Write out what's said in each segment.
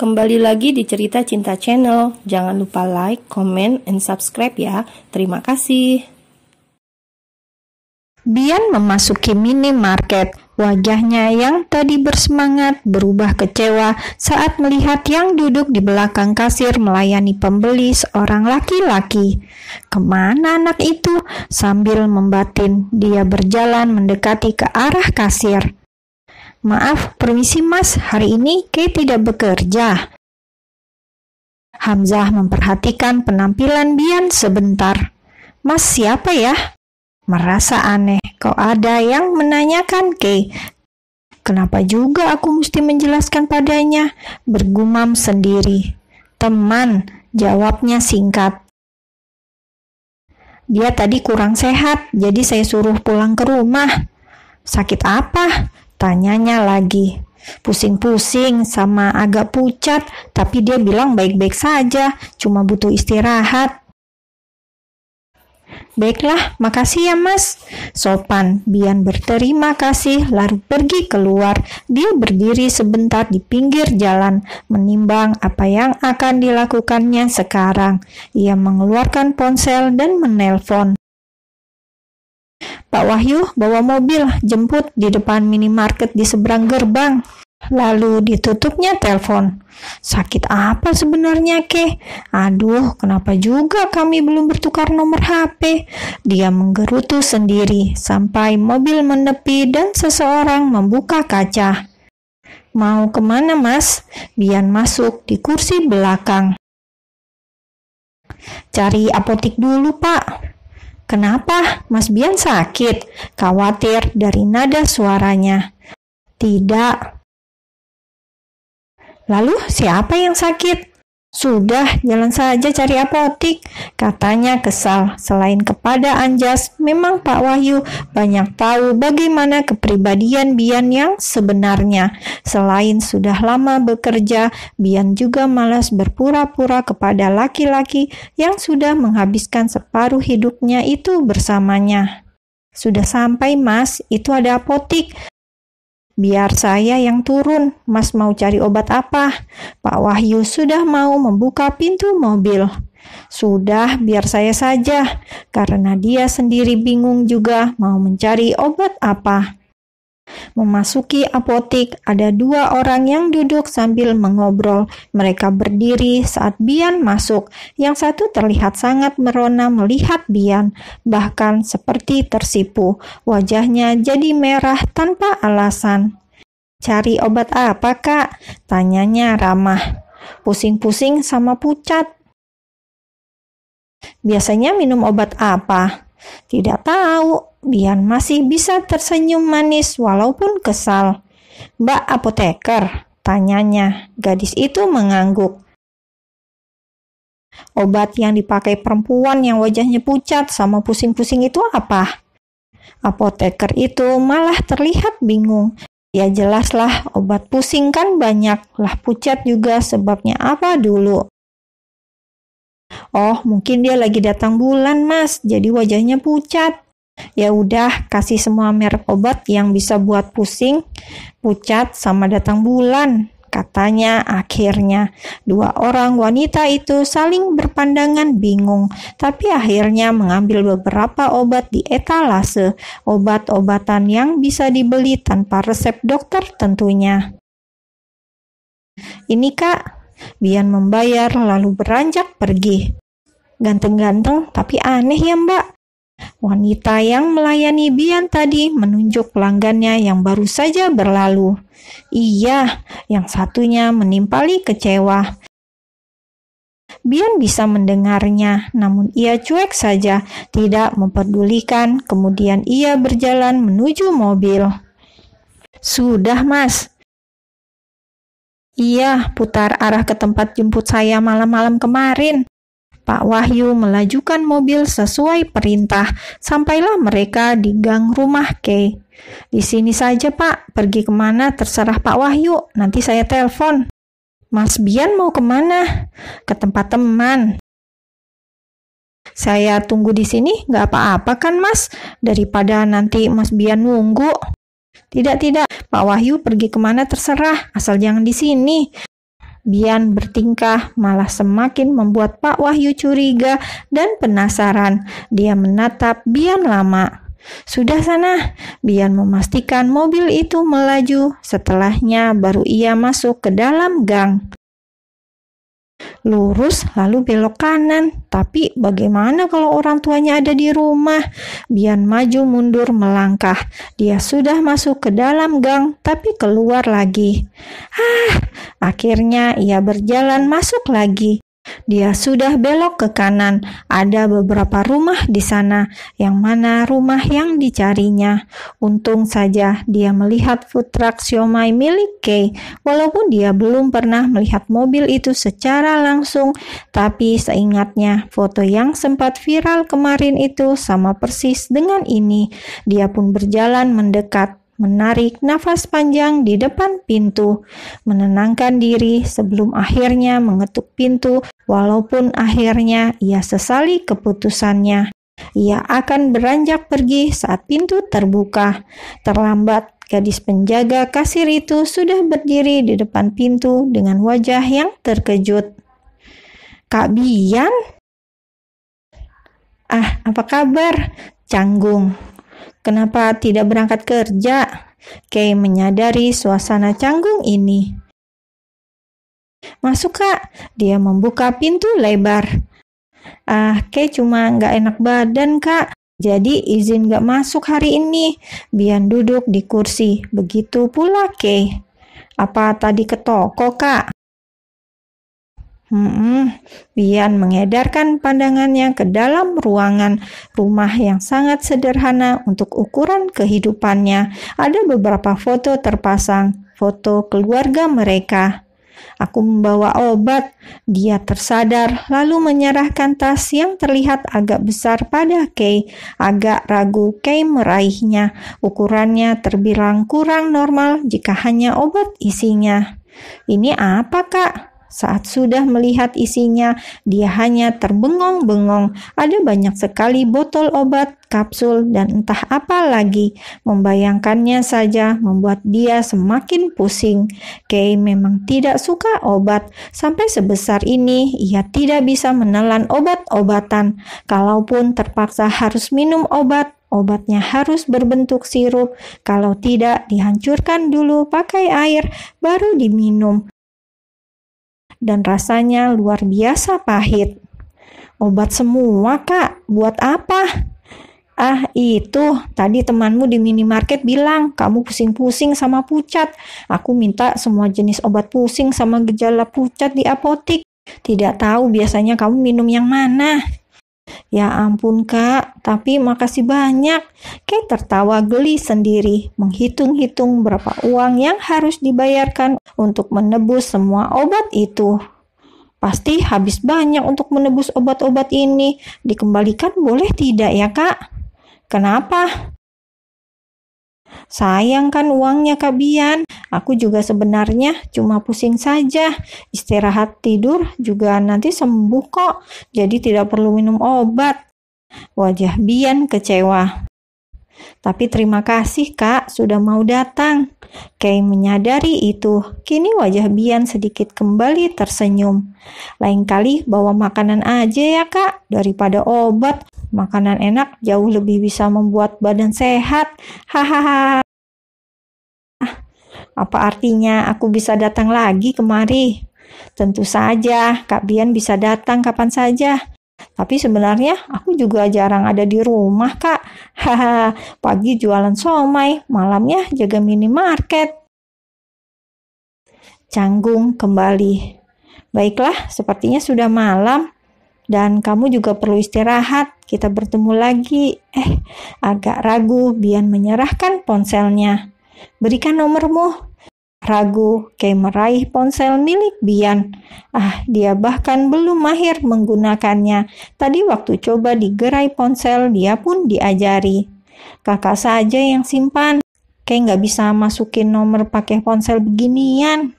Kembali lagi di Cerita Cinta Channel. Jangan lupa like, comment, and subscribe ya. Terima kasih. Bian memasuki minimarket. Wajahnya yang tadi bersemangat berubah kecewa saat melihat yang duduk di belakang kasir melayani pembeli seorang laki-laki. Kemana anak itu? Sambil membatin, dia berjalan mendekati ke arah kasir. Maaf, permisi mas, hari ini Kay tidak bekerja. Hamzah memperhatikan penampilan Bian sebentar. Mas siapa ya? Merasa aneh, kok ada yang menanyakan Kay. Kenapa juga aku mesti menjelaskan padanya? Bergumam sendiri. Teman, jawabnya singkat. Dia tadi kurang sehat, jadi saya suruh pulang ke rumah. Sakit apa? Tanyanya lagi. Pusing-pusing sama agak pucat, tapi dia bilang baik-baik saja, cuma butuh istirahat. Baiklah, makasih ya mas. Sopan, Bian berterima kasih lalu pergi keluar. Dia berdiri sebentar di pinggir jalan, menimbang apa yang akan dilakukannya sekarang. Ia mengeluarkan ponsel dan menelpon. Pak Wahyu bawa mobil jemput di depan minimarket di seberang gerbang. Lalu ditutupnya telepon. Sakit apa sebenarnya Kay? Aduh, kenapa juga kami belum bertukar nomor HP? Dia menggerutu sendiri sampai mobil menepi dan seseorang membuka kaca. Mau kemana mas? Bian masuk di kursi belakang. Cari apotik dulu pak. Kenapa? Mas Bian sakit? Khawatir dari nada suaranya. Tidak. Lalu siapa yang sakit? Sudah, jalan saja cari apotik, katanya kesal. Selain kepada Anjas, memang Pak Wahyu banyak tahu bagaimana kepribadian Bian yang sebenarnya. Selain sudah lama bekerja, Bian juga malas berpura-pura kepada laki-laki yang sudah menghabiskan separuh hidupnya itu bersamanya. Sudah sampai mas, itu ada apotik. Biar saya yang turun, mas mau cari obat apa? Pak Wahyu sudah mau membuka pintu mobil. Sudah, biar saya saja, karena dia sendiri bingung juga mau mencari obat apa. Memasuki apotik, ada dua orang yang duduk sambil mengobrol. Mereka berdiri saat Bian masuk. Yang satu terlihat sangat merona melihat Bian, bahkan seperti tersipu. Wajahnya jadi merah tanpa alasan. Cari obat apa kak? Tanyanya ramah. Pusing-pusing sama pucat. Biasanya minum obat apa? Tidak tahu. Bian masih bisa tersenyum manis walaupun kesal. Mbak apoteker, tanyanya. Gadis itu mengangguk. Obat yang dipakai perempuan yang wajahnya pucat sama pusing-pusing itu apa? Apoteker itu malah terlihat bingung. Ya jelaslah, obat pusing kan banyak, lah pucat juga sebabnya apa dulu? Oh, mungkin dia lagi datang bulan mas, jadi wajahnya pucat. Ya udah, kasih semua merek obat yang bisa buat pusing, pucat sama datang bulan, katanya akhirnya. Dua orang wanita itu saling berpandangan bingung, tapi akhirnya mengambil beberapa obat di etalase, obat-obatan yang bisa dibeli tanpa resep dokter tentunya. Ini kak, Bian membayar lalu beranjak pergi. Ganteng-ganteng tapi aneh ya mbak. Wanita yang melayani Bian tadi menunjuk pelanggannya yang baru saja berlalu. Iya, yang satunya menimpali kecewa. Bian bisa mendengarnya, namun ia cuek saja, tidak memperdulikan. Kemudian ia berjalan menuju mobil. Sudah mas. Iya, putar arah ke tempat jemput saya malam-malam kemarin. Pak Wahyu melajukan mobil sesuai perintah. Sampailah mereka di gang rumah Kay. Di sini saja Pak, pergi kemana terserah Pak Wahyu, nanti saya telepon. Mas Bian mau kemana? Ke tempat teman. Saya tunggu di sini nggak apa-apa kan mas? Daripada nanti Mas Bian nunggu. Tidak, Pak Wahyu pergi kemana terserah, asal jangan di sini. Bian bertingkah malah semakin membuat Pak Wahyu curiga dan penasaran. Dia menatap Bian lama. Sudah sana, Bian memastikan mobil itu melaju. Setelahnya baru ia masuk ke dalam gang. Lurus lalu belok kanan. Tapi bagaimana kalau orang tuanya ada di rumah? Bian maju mundur melangkah. Dia sudah masuk ke dalam gang tapi keluar lagi. Akhirnya ia berjalan masuk lagi. Dia sudah belok ke kanan. Ada beberapa rumah di sana, yang mana rumah yang dicarinya. Untung saja dia melihat food truck siomay milik Kay. Walaupun dia belum pernah melihat mobil itu secara langsung, tapi seingatnya foto yang sempat viral kemarin itu sama persis dengan ini. Dia pun berjalan mendekat, menarik nafas panjang di depan pintu, menenangkan diri sebelum akhirnya mengetuk pintu. Walaupun akhirnya ia sesali keputusannya. Ia akan beranjak pergi saat pintu terbuka. Terlambat, gadis penjaga kasir itu sudah berdiri di depan pintu dengan wajah yang terkejut. "Kak Bian?" Apa kabar? Canggung. "Kenapa tidak berangkat kerja?" Kay menyadari suasana canggung ini. "Masuk, Kak." Dia membuka pintu lebar. Kay cuma nggak enak badan, Kak. Jadi izin nggak masuk hari ini." Bian duduk di kursi. Begitu pula Kay. "Apa tadi ke toko, Kak?" Bian mengedarkan pandangannya ke dalam ruangan rumah yang sangat sederhana untuk ukuran kehidupannya. Ada beberapa foto terpasang, foto keluarga mereka. "Aku membawa obat." Dia tersadar lalu menyerahkan tas yang terlihat agak besar pada Kay. Agak ragu Kay meraihnya. Ukurannya terbilang kurang normal jika hanya obat isinya. "Ini apa, Kak?" Saat sudah melihat isinya, dia hanya terbengong-bengong. Ada banyak sekali botol obat, kapsul, dan entah apa lagi. Membayangkannya saja membuat dia semakin pusing. Kay memang tidak suka obat. Sampai sebesar ini, ia tidak bisa menelan obat-obatan. Kalaupun terpaksa harus minum obat, obatnya harus berbentuk sirup. Kalau tidak, dihancurkan dulu pakai air, baru diminum. Dan rasanya luar biasa pahit. "Obat semua, Kak. Buat apa?" Itu tadi temanmu di minimarket bilang kamu pusing-pusing sama pucat. Aku minta semua jenis obat pusing sama gejala pucat di apotik. Tidak tahu biasanya kamu minum yang mana." "Ya ampun, Kak, tapi makasih banyak." Kay tertawa geli sendiri, menghitung-hitung berapa uang yang harus dibayarkan untuk menebus semua obat itu. "Pasti habis banyak untuk menebus obat-obat ini. Dikembalikan boleh tidak ya, Kak?" "Kenapa?" "Sayang kan uangnya, Kak Bian. Aku juga sebenarnya cuma pusing saja. Istirahat tidur juga nanti sembuh kok. Jadi tidak perlu minum obat." Wajah Bian kecewa. "Tapi terima kasih, Kak, sudah mau datang." Kay menyadari itu. Kini wajah Bian sedikit kembali tersenyum. "Lain kali bawa makanan aja ya, Kak, daripada obat. Makanan enak jauh lebih bisa membuat badan sehat. Hahaha." "Apa artinya aku bisa datang lagi kemari?" "Tentu saja, Kak Bian bisa datang kapan saja. Tapi sebenarnya aku juga jarang ada di rumah, Kak. Pagi jualan somai, malamnya jaga minimarket." Canggung kembali. "Baiklah, sepertinya sudah malam. Dan kamu juga perlu istirahat. Kita bertemu lagi." Agak ragu, Bian menyerahkan ponselnya. "Berikan nomormu." Ragu, Kay meraih ponsel milik Bian. Dia bahkan belum mahir menggunakannya. Tadi waktu coba digerai ponsel, dia pun diajari. "Kakak saja yang simpan. Kay nggak bisa masukin nomor pakai ponsel beginian."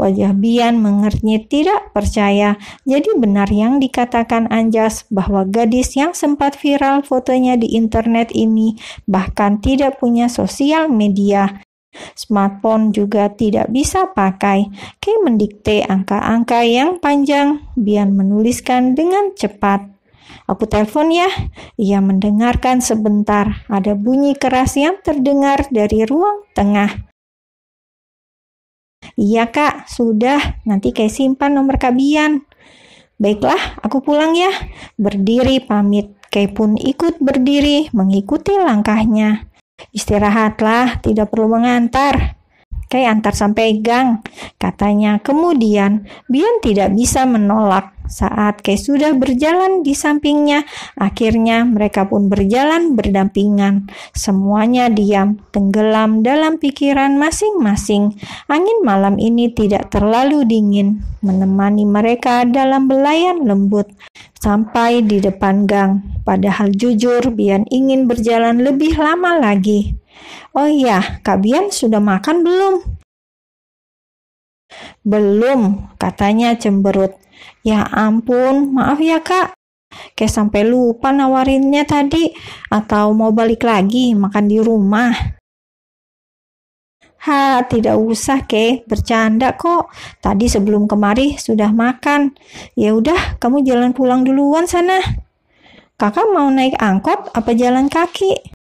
Wajah Bian mengernyit tidak percaya. Jadi benar yang dikatakan Anjas bahwa gadis yang sempat viral fotonya di internet ini bahkan tidak punya sosial media. Smartphone juga tidak bisa pakai. Kay mendikte angka-angka yang panjang. Bian menuliskan dengan cepat. Aku telepon ya. Ia mendengarkan sebentar. Ada bunyi keras yang terdengar dari ruang tengah. Iya kak, sudah. Nanti Kay simpan nomor Kak Bian. Baiklah, aku pulang ya. Berdiri pamit. Kay pun ikut berdiri mengikuti langkahnya. Istirahatlah, tidak perlu mengantar. Kay antar sampai gang, katanya. Kemudian, Bian tidak bisa menolak. Saat Kay sudah berjalan di sampingnya, akhirnya mereka pun berjalan berdampingan. Semuanya diam, tenggelam dalam pikiran masing-masing. Angin malam ini tidak terlalu dingin, menemani mereka dalam belayan lembut. Sampai di depan gang, padahal jujur Bian ingin berjalan lebih lama lagi. Oh iya, Kak Bian sudah makan belum? Belum, katanya cemberut. Ya ampun, maaf ya kak. Kayak sampai lupa nawarinnya tadi. Atau mau balik lagi makan di rumah? Tidak usah Kay, bercanda kok. Tadi sebelum kemari sudah makan. Ya udah, kamu jalan pulang duluan sana. Kakak mau naik angkot apa jalan kaki?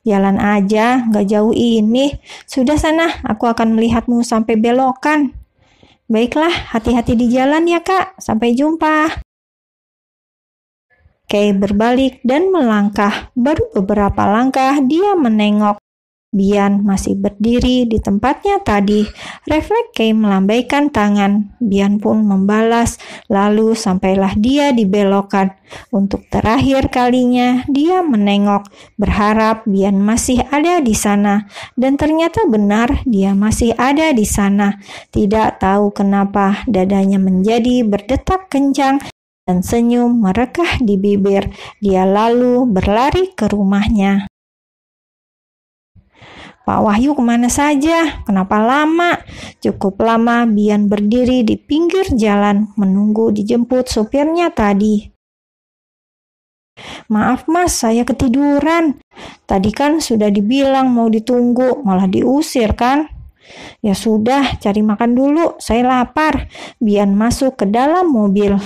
Jalan aja, gak jauh ini. Sudah sana, aku akan melihatmu sampai belokan. Baiklah, hati-hati di jalan ya kak. Sampai jumpa. Kay berbalik dan melangkah. Baru beberapa langkah dia menengok. Bian masih berdiri di tempatnya tadi. Refleks Kay melambaikan tangan. Bian pun membalas. Lalu sampailah dia di belokan. Untuk terakhir kalinya dia menengok, berharap Bian masih ada di sana. Dan ternyata benar dia masih ada di sana. Tidak tahu kenapa dadanya menjadi berdetak kencang dan senyum merekah di bibir. Dia lalu berlari ke rumahnya. Pak Wahyu kemana saja? Kenapa lama? Cukup lama Bian berdiri di pinggir jalan menunggu dijemput supirnya tadi. Maaf mas, saya ketiduran. Tadi kan sudah dibilang mau ditunggu, malah diusir kan? Ya sudah, cari makan dulu, saya lapar. Bian masuk ke dalam mobil.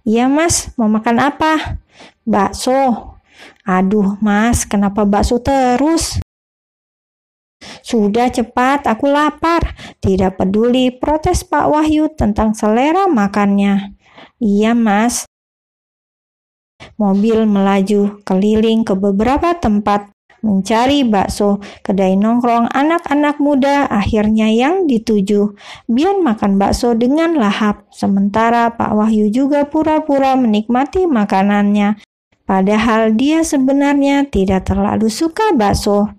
Iya mas, mau makan apa? Bakso. Aduh mas, kenapa bakso terus? Sudah cepat, aku lapar. Tidak peduli protes Pak Wahyu tentang selera makannya. Iya mas. Mobil melaju keliling ke beberapa tempat mencari bakso. Kedai nongkrong anak-anak muda akhirnya yang dituju. Bian makan bakso dengan lahap. Sementara Pak Wahyu juga pura-pura menikmati makanannya. Padahal dia sebenarnya tidak terlalu suka bakso.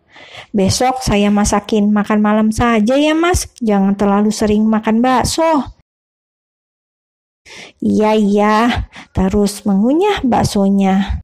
Besok saya masakin makan malam saja ya mas, jangan terlalu sering makan bakso. Iya, terus mengunyah baksonya.